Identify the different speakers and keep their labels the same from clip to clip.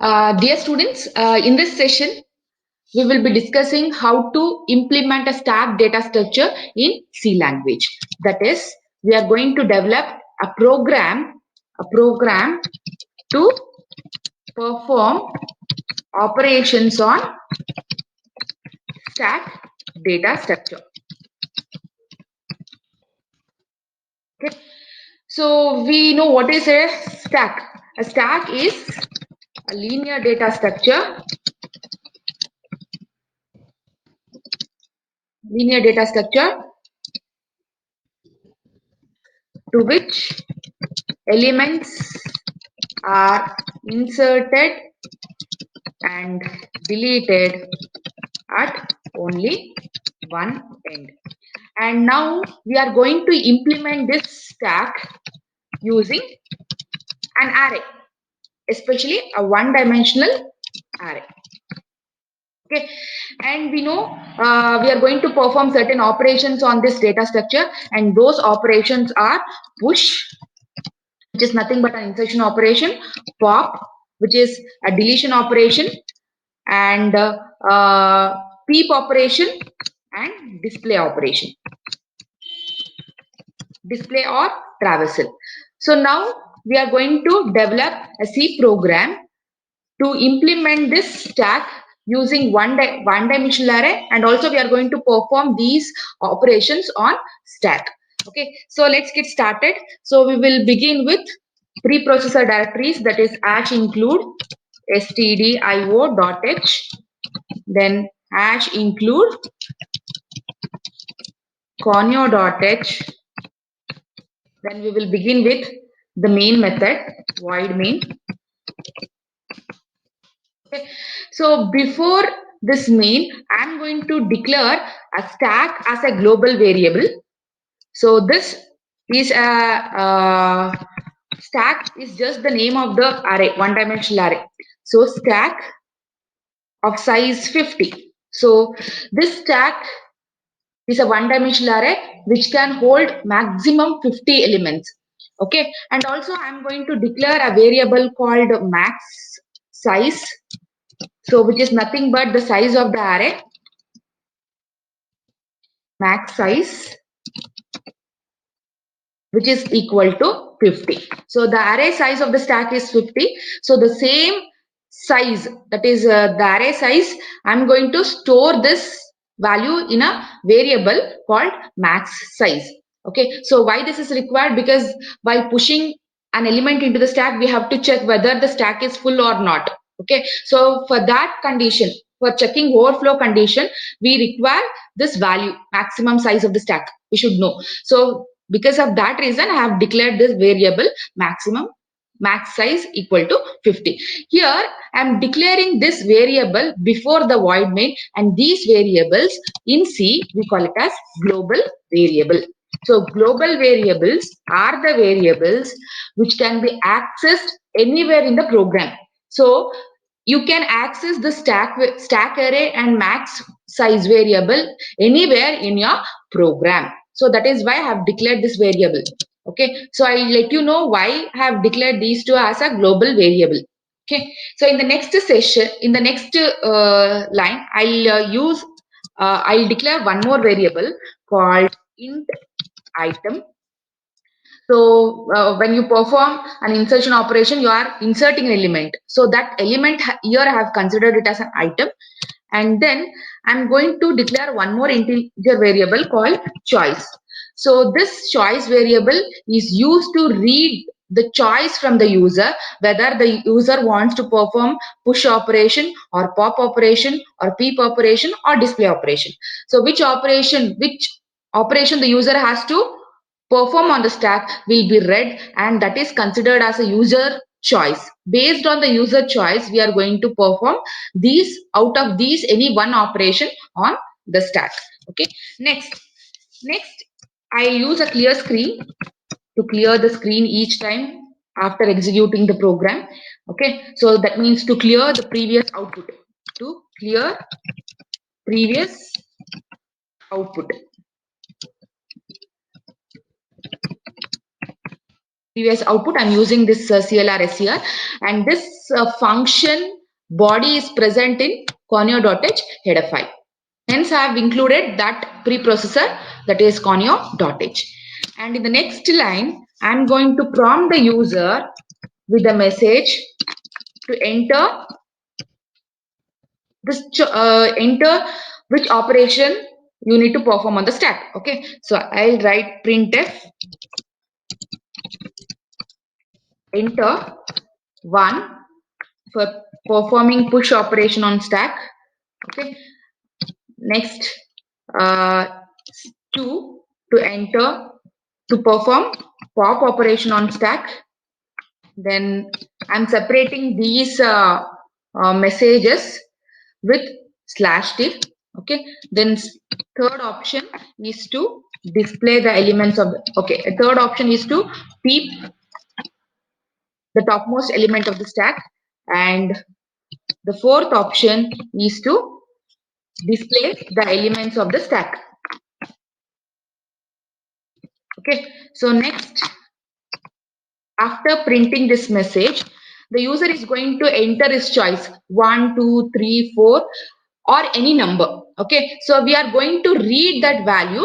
Speaker 1: Dear students, in this session, we will be discussing how to implement a stack data structure in C language. That is, we are going to develop a program to perform operations on stack data structure. Okay. So we know what is a stack. A stack is a linear data structure. To which elements are inserted and deleted at only one end. And now we are going to implement this stack using an array, especially a one-dimensional array. Okay, and we know we are going to perform certain operations on this data structure, and those operations are push, which is nothing but an insertion operation, pop, which is a deletion operation, and peep operation and display operation, display or traversal. So now we are going to develop a C program to implement this stack using one-dimensional array, and also we are going to perform these operations on stack. Okay, so let's get started. So we will begin with preprocessor directories, that is hash include stdio.h, then hash include conio.h, then we will begin with the main method, void main. Okay. So before this main, I'm going to declare a stack as a global variable. So this is a stack is just the name of the array, one-dimensional array. So stack of size 50. So this stack is a one-dimensional array which can hold maximum 50 elements. Okay, and also I'm going to declare a variable called max size, so which is nothing but the size of the array, max size, which is equal to 50. So the array size of the stack is 50. So the same size, that is the array size, I'm going to store this value in a variable called max size. Okay, so why this is required? Because while pushing an element into the stack, we have to check whether the stack is full or not. Okay, so for that condition, for checking overflow condition, we require this value, maximum size of the stack, we should know. So because of that reason, I have declared this variable maximum max size equal to 50. Here I am declaring this variable before the void main, and these variables in C we call it as global variable. So global variables are the variables which can be accessed anywhere in the program. So you can access the stack array and max size variable anywhere in your program. So that is why I have declared this variable. Okay, so I'll let you know why I have declared these two as a global variable. Okay, so in the next session, in the next line, I'll declare one more variable called int item. So when you perform an insertion operation, you are inserting an element. So that element here I have considered it as an item. And then I'm going to declare one more integer variable called choice. So this choice variable is used to read the choice from the user, whether the user wants to perform push operation or pop operation or peep operation or display operation. So which operation the user has to perform on the stack will be read, and that is considered as a user choice. Based on the user choice, we are going to perform these, out of these, any one operation on the stack. Okay, next I'll use a clear screen to clear the screen each time after executing the program. Okay, so that means to clear the previous output, to clear previous output. previous output, I'm using this CLRS here, and this function body is present in conio.h header file. Hence, I have included that preprocessor, that is conio.h. And in the next line, I'm going to prompt the user with a message to enter this enter which operation you need to perform on the stack. Okay, so I'll write printf enter 1 for performing push operation on stack. Okay, next uh, 2 to enter to perform pop operation on stack. Then I'm separating these messages with /t. Okay, then third option is to display the elements of okay, a third option is to peep the topmost element of the stack, and the fourth option is to display the elements of the stack. Okay, so next, after printing this message, the user is going to enter his choice 1, 2, 3, 4 or any number. Okay, so we are going to read that value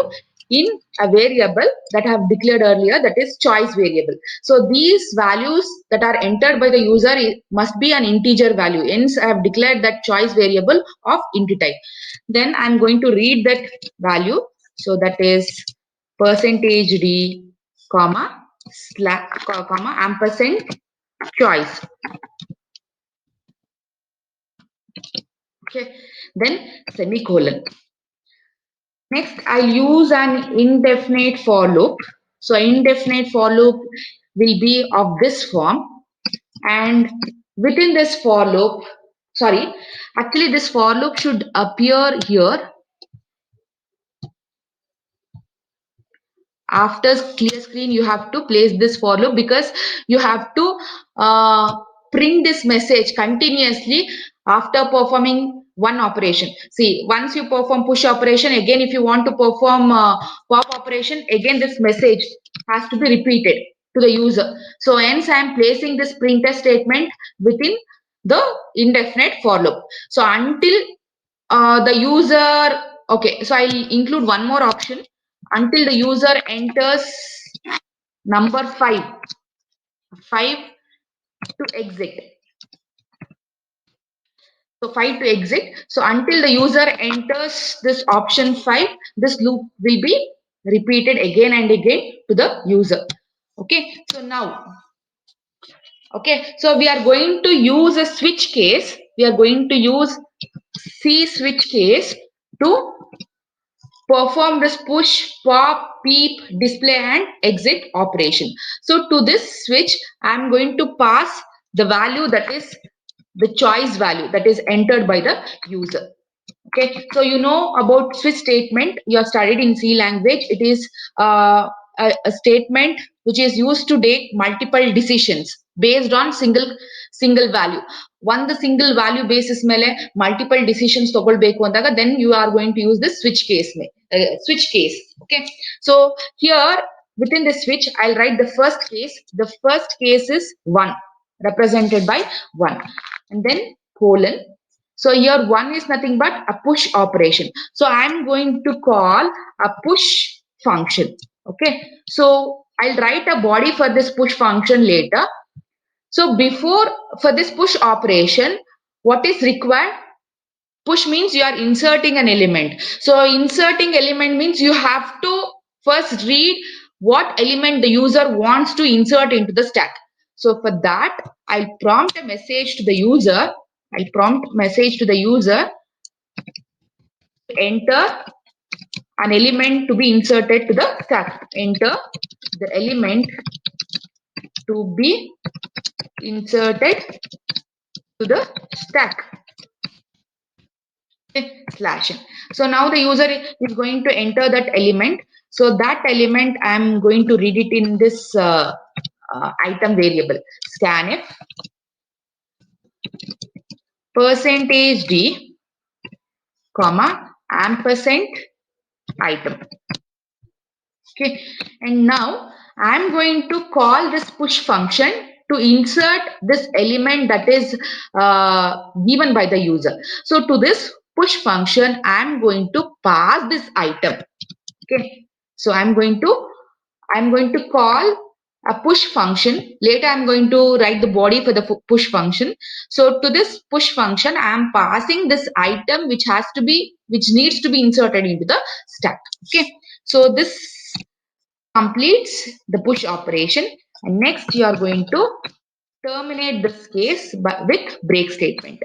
Speaker 1: in a variable that I have declared earlier, that is choice variable. So these values that are entered by the user must be an integer value. Hence, I have declared that choice variable of int type. Then I'm going to read that value. So that is %d, comma, comma, ampersand choice. Okay, then semicolon. Next, I'll use an indefinite for loop. So indefinite for loop will be of this form, and within this for loop, sorry, actually this for loop should appear here. After clear screen, you have to place this for loop because you have to print this message continuously after performing one operation. See, once you perform push operation, again if you want to perform pop operation, again this message has to be repeated to the user. So hence I am placing this printf statement within the indefinite for loop. So until the user, okay, so I'll include one more option, until the user enters number 5 to exit. So 5 to exit. So until the user enters this option 5, this loop will be repeated again and again to the user. Okay, so now, okay, so we are going to use a switch case. We are going to use C switch case to perform this push, pop, peep, display and exit operation. So to this switch, I am going to pass the value, that is the choice value that is entered by the user. Okay, so you know about switch statement, you have studied in C language. It is a statement which is used to take multiple decisions based on single value. One the single value basis mele multiple decisions ತಗೊಳ್ಬೇಕು ಅಂದಾಗ then you are going to use this switch case. Okay, so here within the switch I'll write the first case. The first case is 1, represented by 1, and then colon. So here 1 is nothing but a push operation. So I'm going to call a push function. Okay, so I'll write a body for this push function later. So before, for this push operation, what is required? Push means you are inserting an element. So inserting element means you have to first read what element the user wants to insert into the stack. So for that, I'll prompt a message to the user. I'll prompt message to the user to enter an element to be inserted to the stack. Enter the element to be inserted to the stack. Slash. So now the user is going to enter that element. So that element I'm going to read it in this item variable scanf %d, comma, ampersand item. Okay, and now I'm going to call this push function to insert this element that is given by the user. So to this push function, I'm going to pass this item. Okay. So I'm going to call a push function. Later, I'm going to write the body for the push function. So to this push function, I'm passing this item which needs to be inserted into the stack. Okay. So this completes the push operation. And next, you are going to terminate this case with break statement.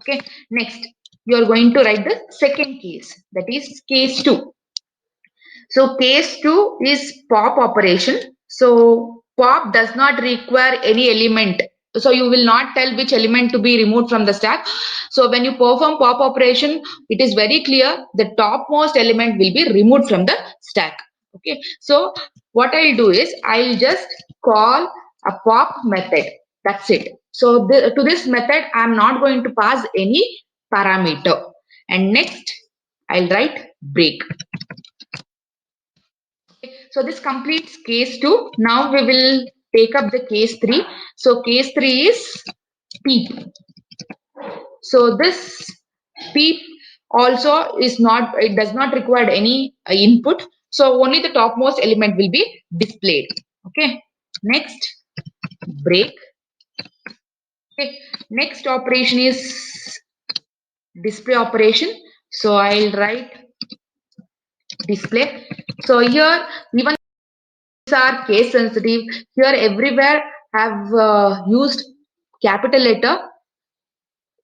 Speaker 1: Okay. Next, you are going to write the second case, that is case 2. So case 2 is pop operation. So pop does not require any element. So you will not tell which element to be removed from the stack. So when you perform pop operation, it is very clear the topmost element will be removed from the stack. Okay. So what I'll do is I'll just call a pop method. That's it. So to this method, I'm not going to pass any parameter. And next, I'll write break. So this completes case 2. Now we will take up the case 3. So case 3 is peep. So this peep also is not, it does not require any input. So only the topmost element will be displayed. Okay. Next, break. Okay. Next operation is display operation. So I'll write display. So here, even are case sensitive. Here everywhere have used capital letter.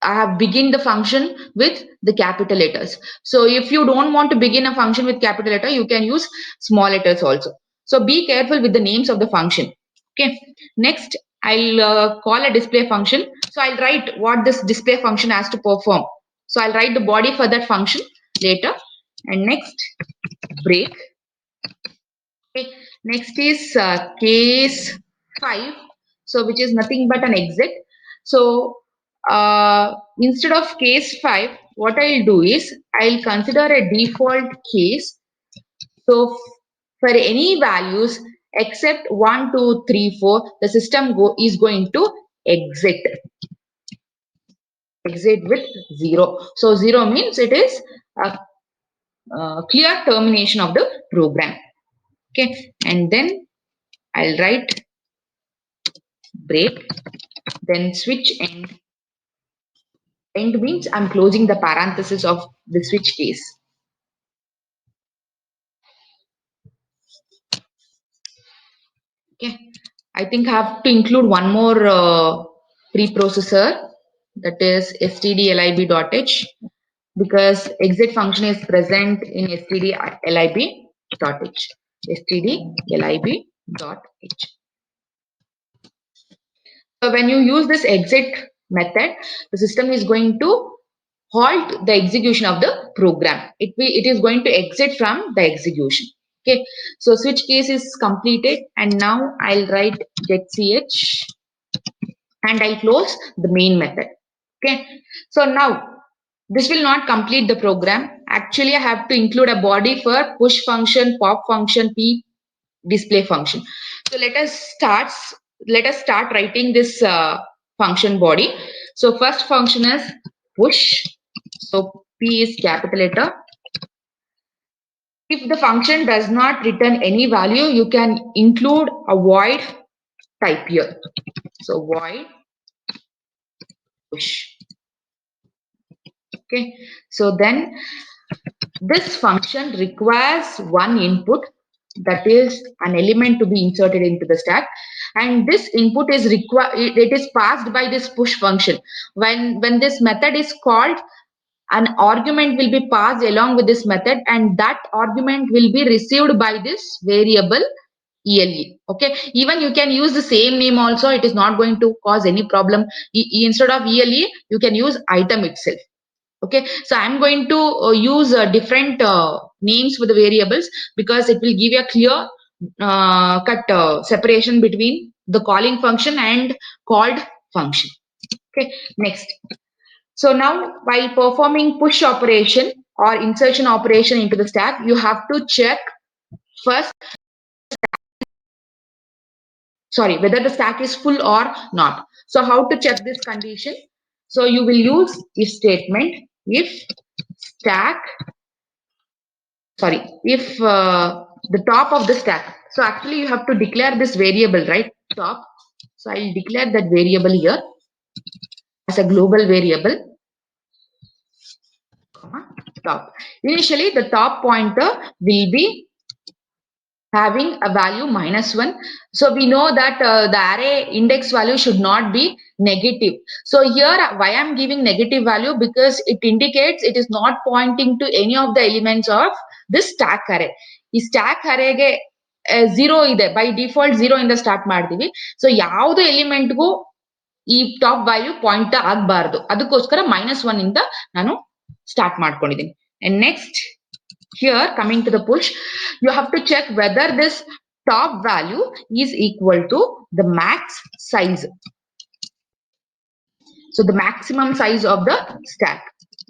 Speaker 1: I have begin the function with the capital letters. So if you don't want to begin a function with capital letter, you can use small letters also. So be careful with the names of the function. Okay. Next, I'll call a display function. So I'll write what this display function has to perform. So I'll write the body for that function later. And next, break. Okay. Next is case 5. So which is nothing but an exit. So instead of case 5, what I'll do is I'll consider a default case. So for any values except 1, 2, 3, 4, the system is going to exit. Exit with 0. So 0 means it is a clear termination of the program. Okay. And then I'll write break, then switch end. End means I'm closing the parenthesis of the switch case. Okay, I think I have to include one more preprocessor, that is stdlib.h, because exit function is present in stdlib.h. stdlib.h. So when you use this exit method, the system is going to halt the execution of the program. It is going to exit from the execution. Okay, so switch case is completed, and now I'll write getch and I'll close the main method. Okay, so now this will not complete the program. Actually, I have to include a body for push function, pop function, p display function. So let us start writing this function body. So first function is push. So p is capital letter. If the function does not return any value, you can include a void type here. So void push. Okay. So then this function requires one input, that is an element to be inserted into the stack, and this input is required, it is passed by this push function. When this method is called, an argument will be passed along with this method, and that argument will be received by this variable ELE. Okay, even you can use the same name also, it is not going to cause any problem. Instead of ELE, you can use item itself. Okay, so I'm going to use different names for the variables, because it will give you a clear cut separation between the calling function and called function. Okay, next. So now while performing push operation or insertion operation into the stack, you have to check first sorry, whether the stack is full or not. So how to check this condition? So you will use if statement if stack, sorry, if the top of the stack. So actually you have to declare this variable, right? Top. So I'll declare that variable here as a global variable, comma, top. Initially the top pointer will be having a value -1. So we know that the array index value should not be negative. So here why I'm giving negative value, because it indicates it is not pointing to any of the elements of this stack array. ಈ stack ಅರೇಗೆ 0 ಇದೆ, by default 0 ಇಂದ start ಮಾಡ್ತೀವಿ. So ಯಾವ್ದು ಎಲಿಮೆಂಟ್ಗೂ ಈ top value point ಆಗಬಾರ್ದು, ಅದಕ್ಕೋಸ್ಕರ -1 ಇಂದ ನಾನು ಸ್ಟಾರ್ಟ್ ಮಾಡ್ಕೊಂಡಿದ್ದೀನಿ. And next, here coming to the push, you have to check whether this top value is equal to the max size, so the maximum size of the stack.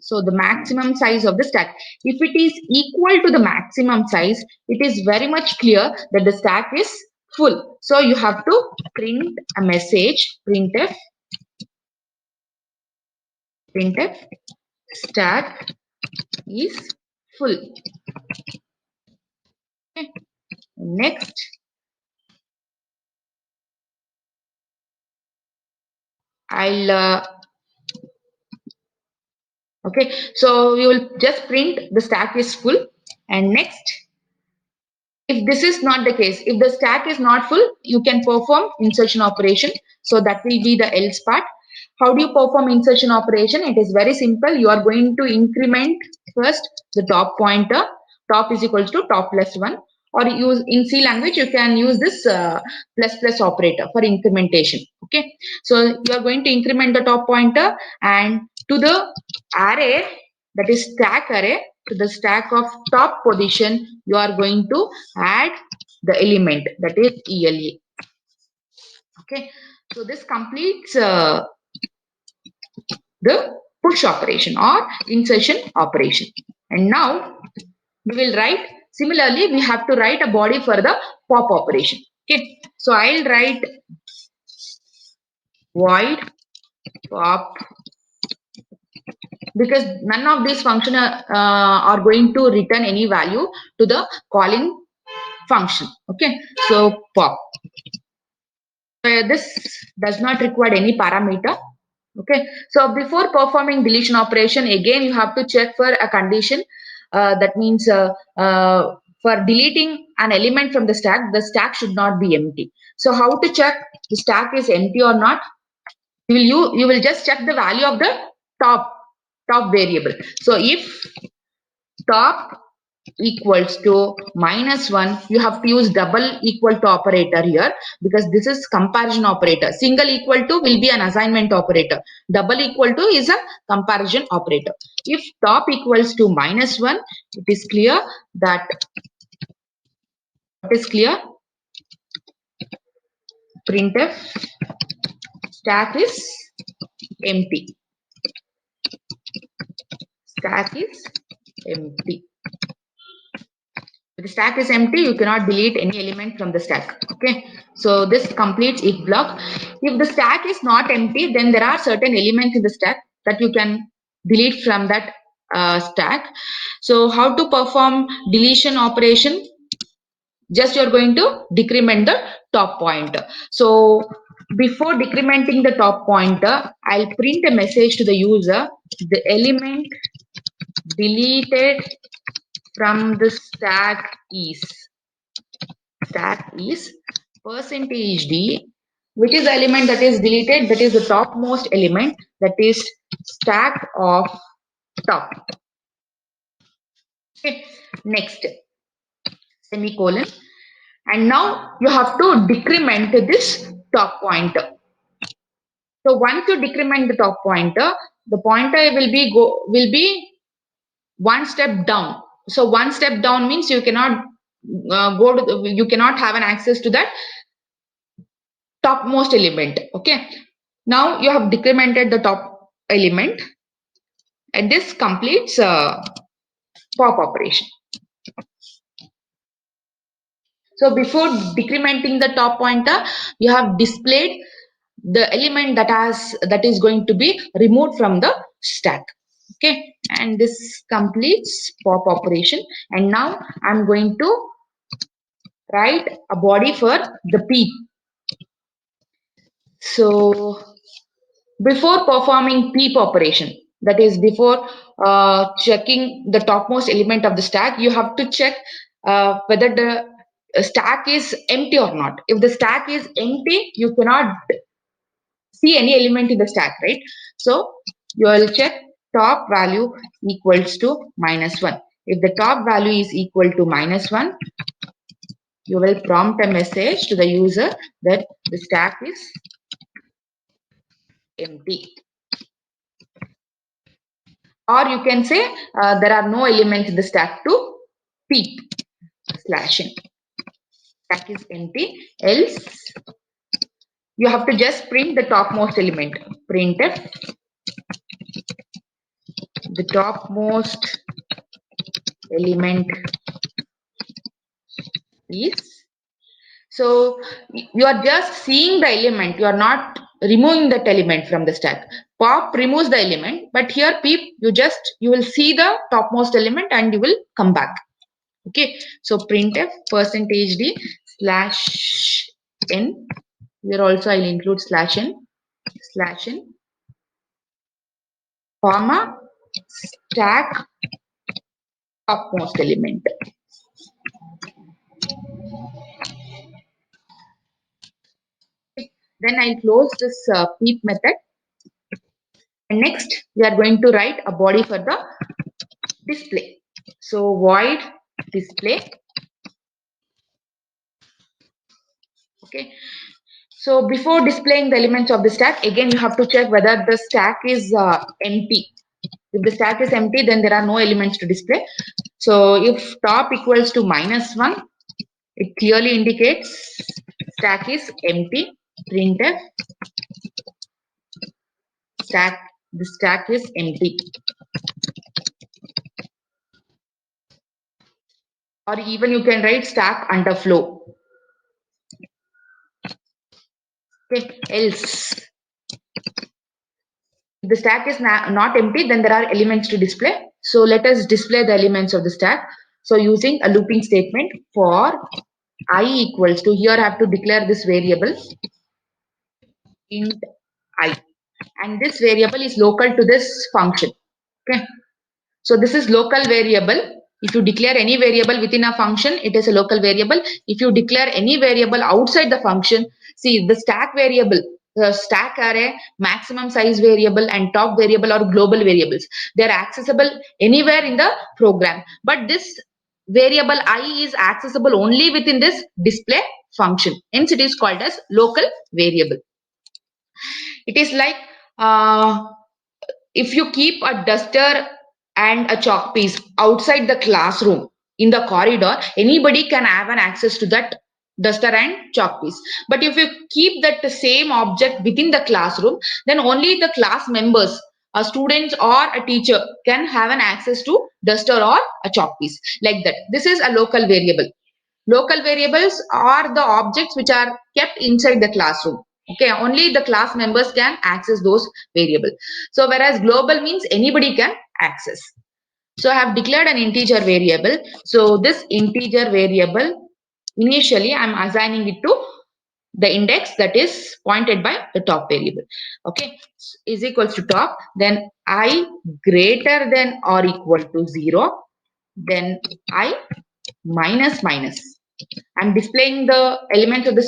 Speaker 1: So the maximum size of the stack, if it is equal to the maximum size, it is very much clear that the stack is full. So you have to print a message, printf stack is full. Okay. Next, I'll okay, so we will just print the stack is full. And next, if this is not the case, if the stack is not full, you can perform insertion operation. So that will be the else part. How do you perform insertion operation? It is very simple. You are going to increment first the top pointer. Top is equals to top plus 1, or use in C language you can use this plus plus operator for incrementation. Okay, so you are going to increment the top pointer, and to the array, that is stack array, to the stack of top position you are going to add the element, that is ELE. Okay, so this completes the push operation or insertion operation. And now we will write, similarly we have to write a body for the pop operation. Okay, so I'll write void pop, because none of these function are going to return any value to the calling function. Okay, so pop, this does not require any parameter. Okay, so before performing deletion operation, again you have to check for a condition. That means for deleting an element from the stack should not be empty. So how to check the stack is empty or not? You will just check the value of the top variable. So if top equals to -1, you have to use double equal to operator here, because this is comparison operator. Single equal to will be an assignment operator. Double equal to is a comparison operator. If top equals to -1, it is clear that printf stack is empty. Stack is empty. If the stack is empty, you cannot delete any element from the stack. Okay, so this completes if block. If the stack is not empty, then there are certain elements in the stack that you can delete from that stack. So how to perform deletion operation? Just you're going to decrement the top pointer. So before decrementing the top pointer, I'll print a message to the user, the element deleted from the stack is %d, which is the element that is deleted, that is the topmost element, that is stack of top. Okay, next, semicolon, and now you have to decrement this top pointer. So once you decrement the top pointer, the pointer will be one step down. So one step down means you cannot you cannot have an access to that topmost element. Okay, now you have decremented the top element, and this completes pop operation. So before decrementing the top pointer, you have displayed the element that is going to be removed from the stack. Okay, and this completes pop operation. And now I'm going to write a body for the peep. So before performing peep operation, that is before checking the topmost element of the stack, you have to check whether the stack is empty or not. If the stack is empty, you cannot see any element in the stack, right? So you will check top value equals to -1. If the top value is equal to -1, you will prompt a message to the user that the stack is empty. Or you can say there are no elements in the stack to peep /n. Stack is empty, else you have to just print the topmost element. Printf the topmost element is. So you are just seeing the element, you are not removing that element from the stack. Pop removes the element, but here peep, you will see the topmost element and you will come back. Okay, so printf %d /n. Here also I'll include /n, comma, stack topmost element. Then I'll close this peep method. And next, we are going to write a body for the display. So void display. Okay. So before displaying the elements of the stack, again you have to check whether the stack is empty. If the stack is empty, then there are no elements to display. So if top equals to -1, it clearly indicates stack is empty. Printf the stack is empty. Or even you can write stack underflow. Okay, else if the stack is not empty, then there are elements to display. So let us display the elements of the stack. So using a looping statement for I equals to, here I have to declare this variable int I, and this variable is local to this function. Okay, so this is local variable. If you declare any variable within a function, it is a local variable. If you declare any variable outside the function, see the stack variable, the stack array, maximum size variable and top variable are global variables. They are accessible anywhere in the program. But this variable I is accessible only within this display function. Hence it is called as local variable. It is like if you keep a duster and a chalk piece outside the classroom in the corridor, anybody can have an access to that duster and chalk piece. But if you keep that the same object within the classroom, then only the class members, students or a teacher can have an access to duster or a chalk piece, like that. This is a local variable. Local variables are the objects which are kept inside the classroom. Okay, only the class members can access those variables. So whereas global means anybody can access. So I have declared an integer variable. So this integer variable, initially I'm assigning it to the index that is pointed by the top variable. Okay, is equals to top, then I greater than or equal to 0, then I minus minus. I'm displaying the elements of the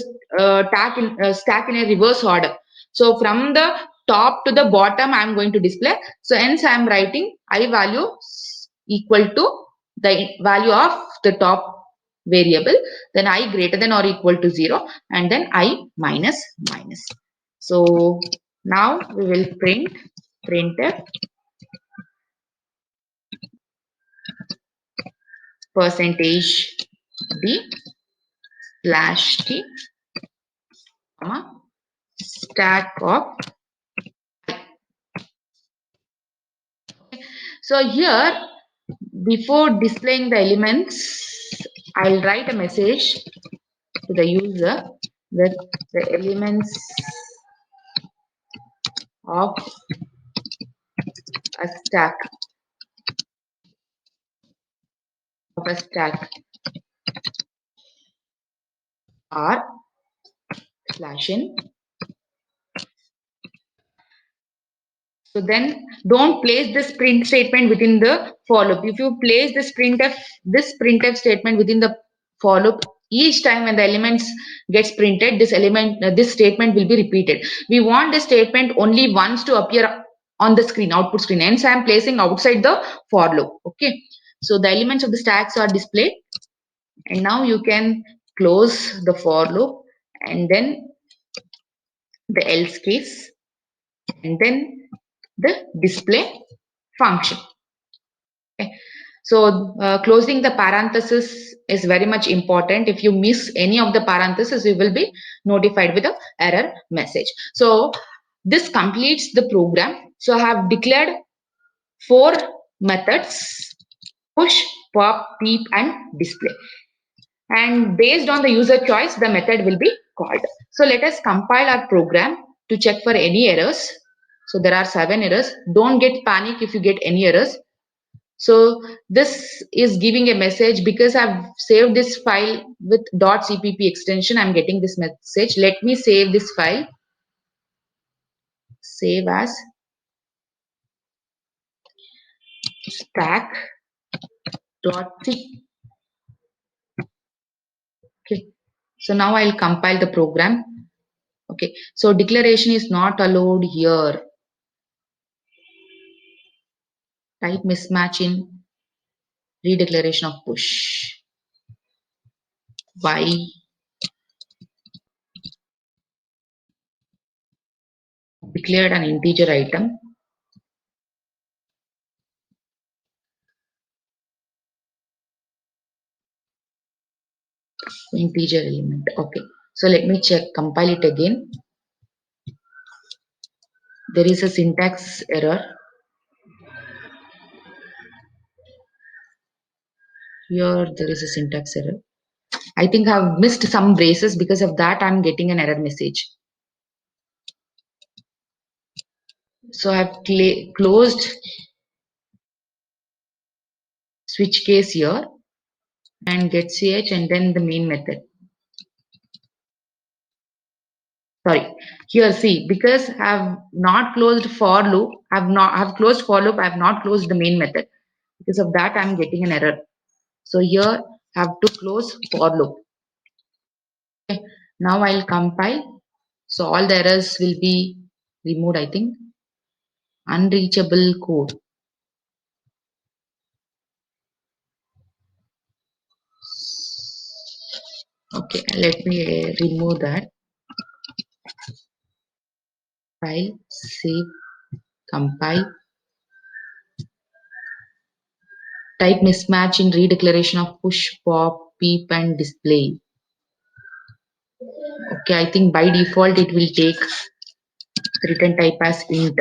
Speaker 1: stack in a reverse order. So from the top to the bottom, I'm going to display. So hence I'm writing I value equal to the value of the top variable, then I greater than or equal to 0, and then I minus minus. So now we will printf %d /t, stack of. So here, before displaying the elements, I'll write a message to the user that the elements of a stack are /n. So then don't place this print statement within the for loop. If you place this printf statement within the for loop, each time when the elements gets printed, this statement will be repeated. We want this statement only once to appear on the screen, output screen. Hence I am placing outside the for loop. Okay. So the elements of the stacks are displayed, and now you can close the for loop and then the else case and then the display function. Okay. So closing the parenthesis is very much important. If you miss any of the parentheses, you will be notified with a error message. So this completes the program. So I have declared 4 methods: push, pop, peep, and display. And based on the user choice, the method will be called. So let us compile our program to check for any errors. So there are 7 errors. Don't get panic if you get any errors. So this is giving a message because I've saved this file with .cpp extension. I'm getting this message. Let me save this file. Save as stack.c. Okay. So now I'll compile the program. Okay. So declaration is not allowed here. Type mismatch in redeclaration of push. Why? Declared an integer item. Integer element. Okay. So let me check, compile it again. There is a syntax error. Here there is a syntax error. I think I've missed some braces. Because of that, I'm getting an error message. So I've closed switch case here and get ch and then the main method. Sorry, here see, because I've not closed for loop, I've closed for loop, I've not closed the main method. Because of that, I'm getting an error. So here I have to close for loop. Okay. Now I'll compile. So all the errors will be removed, I think. Unreachable code. Okay, let me remove that. File, save, compile. Type mismatch in redeclaration of push, pop, peep, and display. Okay, I think by default it will take return type as int,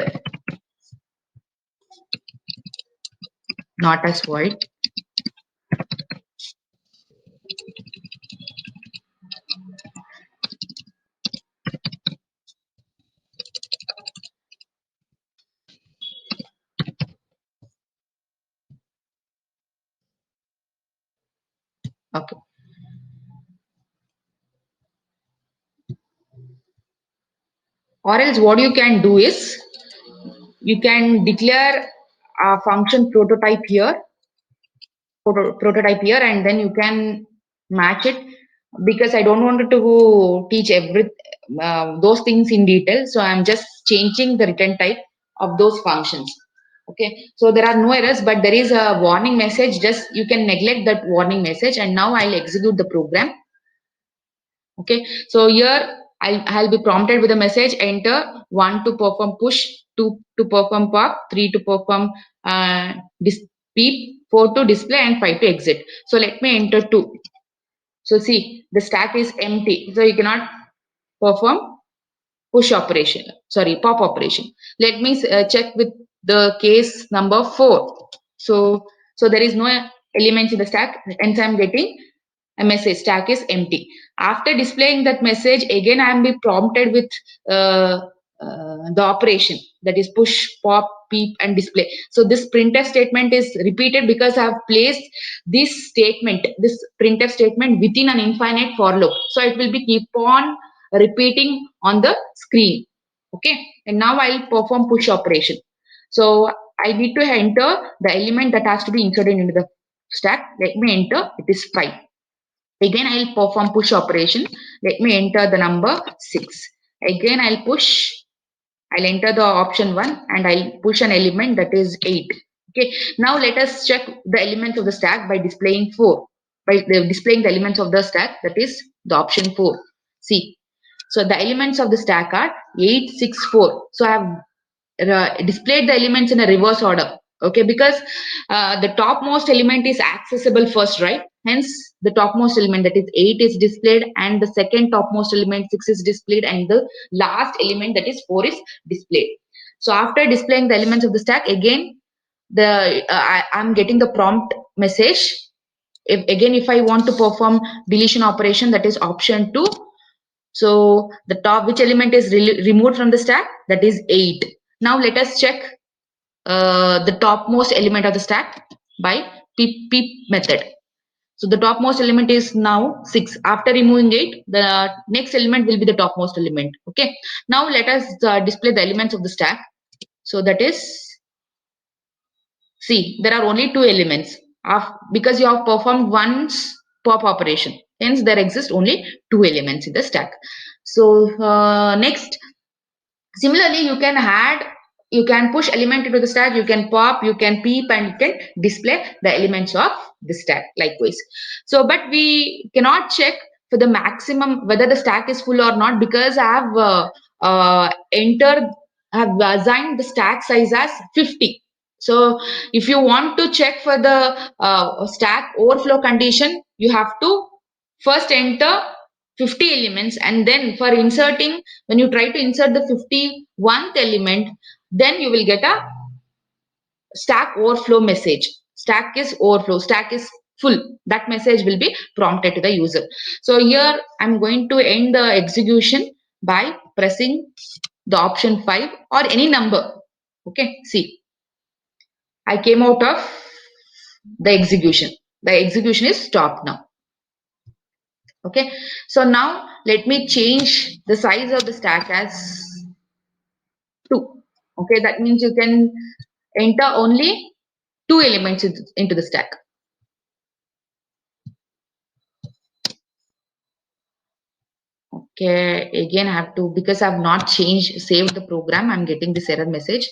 Speaker 1: not as void. Okay. Or else what you can do is you can declare a function prototype here, and then you can match it, because I don't want to teach those things in detail. So I'm just changing the return type of those functions. Okay, so there are no errors, but there is a warning message. Just you can neglect that warning message, and now I'll execute the program. Okay, so here I'll be prompted with a message: enter 1 to perform push, 2 to perform pop, 3 to perform peep, 4 to display, and 5 to exit. So let me enter 2. So see, the stack is empty, so you cannot perform push operation, sorry, pop operation. Let me check with the case number 4. So there is no elements in the stack, and I'm getting a message stack is empty. After displaying that message, again I am be prompted with uh, the operation, that is push, pop, peep, and display. So this printf statement is repeated because I have placed this printf statement within an infinite for loop. So it will be keep on repeating on the screen. Okay, and now I'll perform push operation. So I need to enter the element that has to be inserted into the stack. Let me enter, it is 5. Again, I'll perform push operation. Let me enter the number 6. Again, I'll enter the option 1 and I'll push an element that is 8. Okay. Now let us check the elements of the stack by displaying 4. Displaying the elements of the stack, that is the option 4. See. So the elements of the stack are 8, 6, 4. So I have displayed the elements in a reverse order. Okay, because the topmost element is accessible first, right? Hence the topmost element, that is 8, is displayed, and the second topmost element 6 is displayed, and the last element, that is 4, is displayed. So after displaying the elements of the stack, again I'm getting the prompt message. If I want to perform deletion operation, that is option 2. So the top, which element is removed from the stack? That is 8. Now let us check the topmost element of the stack by peep method. So the topmost element is now 6. After removing 8, the next element will be the topmost element. Okay. Now let us display the elements of the stack. So that is, see, there are only 2 elements because you have performed once pop operation. Hence there exist only 2 elements in the stack. So next, similarly, you can push element into the stack, you can pop, you can peep, and you can display the elements of the stack likewise. So, but we cannot check for the maximum whether the stack is full or not, because I have I have assigned the stack size as 50. So, if you want to check for the stack overflow condition, you have to first enter 50 elements, and then for inserting, when you try to insert the 51st element, then you will get a stack overflow message. Stack is overflow, stack is full. That message will be prompted to the user. So here I'm going to end the execution by pressing the option 5 or any number. Okay, see, I came out of the execution. The execution is stopped now. Okay, so now let me change the size of the stack as 2. Okay, that means you can enter only 2 elements into the stack. Okay, again I have to, because I have not saved the program, I'm getting this error message.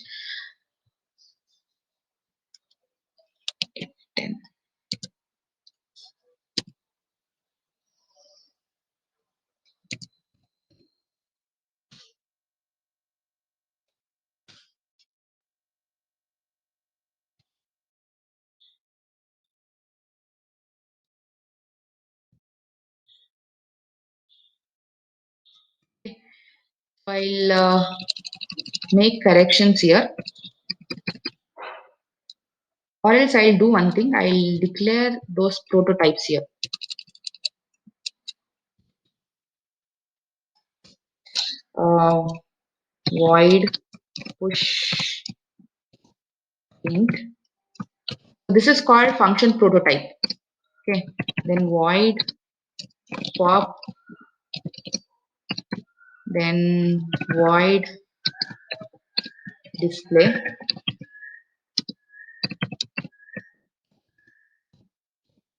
Speaker 1: 10. I'll make corrections here, or else I'll do one thing, I'll declare those prototypes here. Void push int. This is called function prototype. Okay, then void pop, then void display,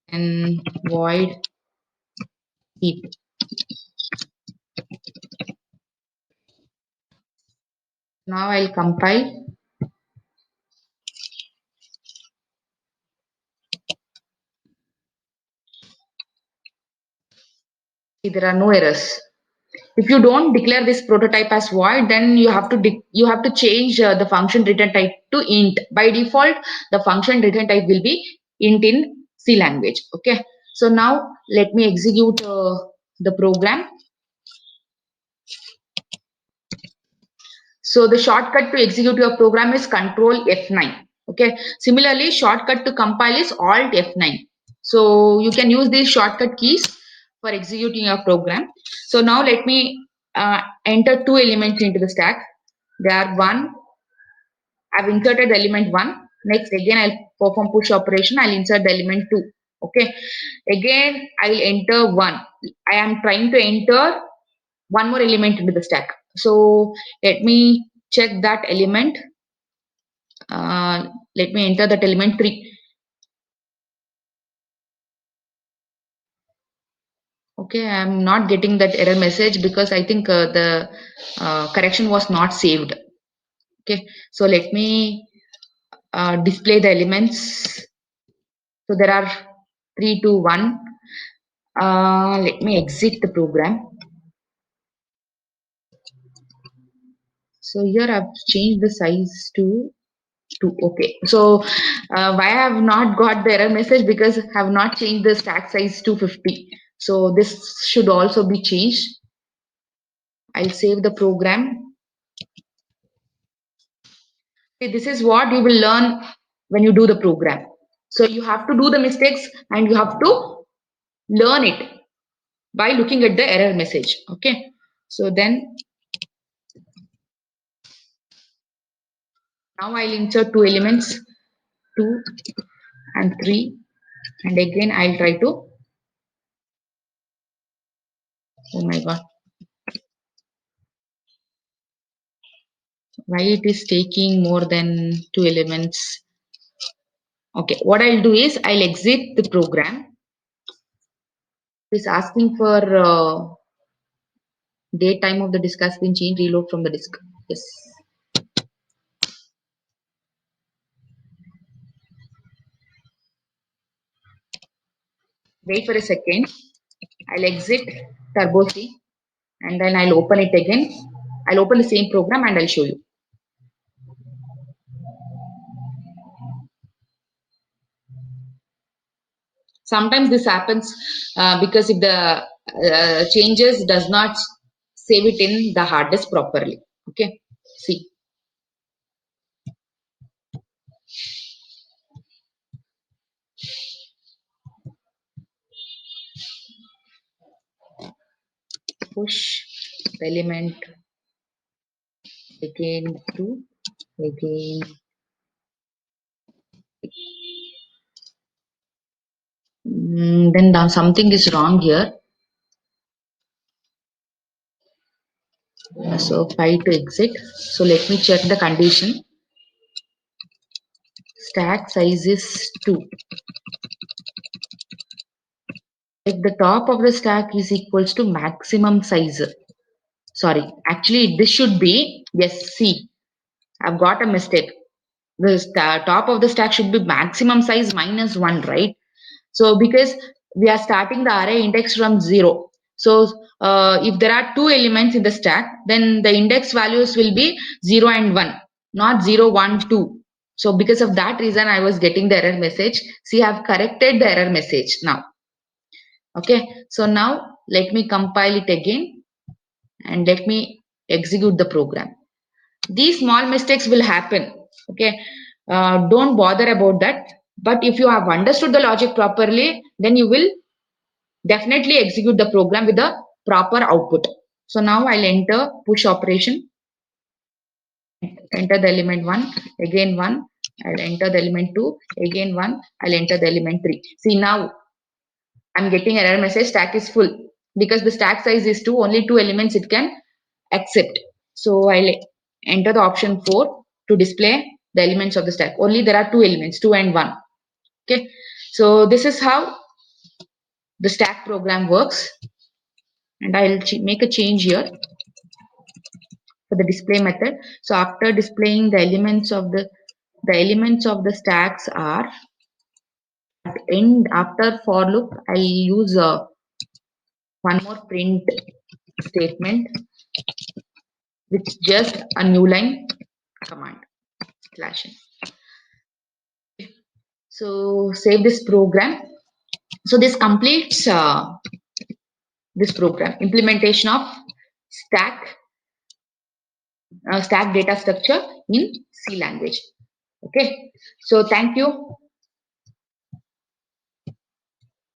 Speaker 1: and void peep. Now I'll compile. See, there are no errors. If you don't declare this prototype as void, then you have to change the function return type to int. By default, the function return type will be int in C language. Okay. So now let me execute the program. So the shortcut to execute your program is Control F9. Okay. Similarly, shortcut to compile is Alt F9. So you can use these shortcut keys for executing your program. So now let me enter two elements into the stack. They are one. I've inserted the element 1. Next, again, I'll perform push operation. I'll insert the element 2. Okay. Again, I'll enter 1. I am trying to enter one more element into the stack. So let me check that element. Let me enter that element 3. Okay, I'm not getting that error message because I think the correction was not saved. Okay, so let me display the elements. So there are 3, 2, 1. Let me exit the program. So here I've changed the size to 2. Okay. So why I have not got the error message? Because I have not changed the stack size to 50. So this should also be changed. I'll save the program. Okay, this is what you will learn when you do the program. So you have to do the mistakes and you have to learn it by looking at the error message. Okay. So then now I'll insert two elements, 2 and 3, and again I'll try to, oh my god, why it is taking more than 2 elements. Okay, what I'll do is I'll exit the program. It's asking for date time of the disk has been changed, reload from the disk. Yes. Wait for a second. I'll exit Turbo C and then I'll open it again. I'll open the same program and I'll show you. Sometimes this happens because if the changes does not save it in the hard disk properly. Okay, see. Push the element again to again. Then something is wrong here. So 5 to exit. So let me check the condition. Stack size is 2. If the top of the stack is equals to maximum size. Sorry, actually this should be, yes, see, I've got a mistake. The top of the stack should be maximum size minus 1, right? So because we are starting the array index from 0. So if there are two elements in the stack, then the index values will be 0 and 1, not 0, 1, 2. So because of that reason, I was getting the error message. See, I have corrected the error message now. Okay, so now let me compile it again and let me execute the program. These small mistakes will happen. Okay, don't bother about that. But if you have understood the logic properly, then you will definitely execute the program with the proper output. So now I'll enter push operation, enter the element 1, again 1, I'll enter the element 2, again 1, I'll enter the element 3. See, now I'm getting error message stack is full because the stack size is 2, only 2 elements it can accept. So I'll enter the option 4 to display the elements of the stack. Only there are 2 elements, 2 and 1. Okay, so this is how the stack program works, and I'll make a change here for the display method. So after displaying the elements of the stacks are at end. After for loop, I use one more print statement, which is just a new line command slash n. So save this program. So this completes this program implementation of stack stack data structure in C language. Okay, so thank you.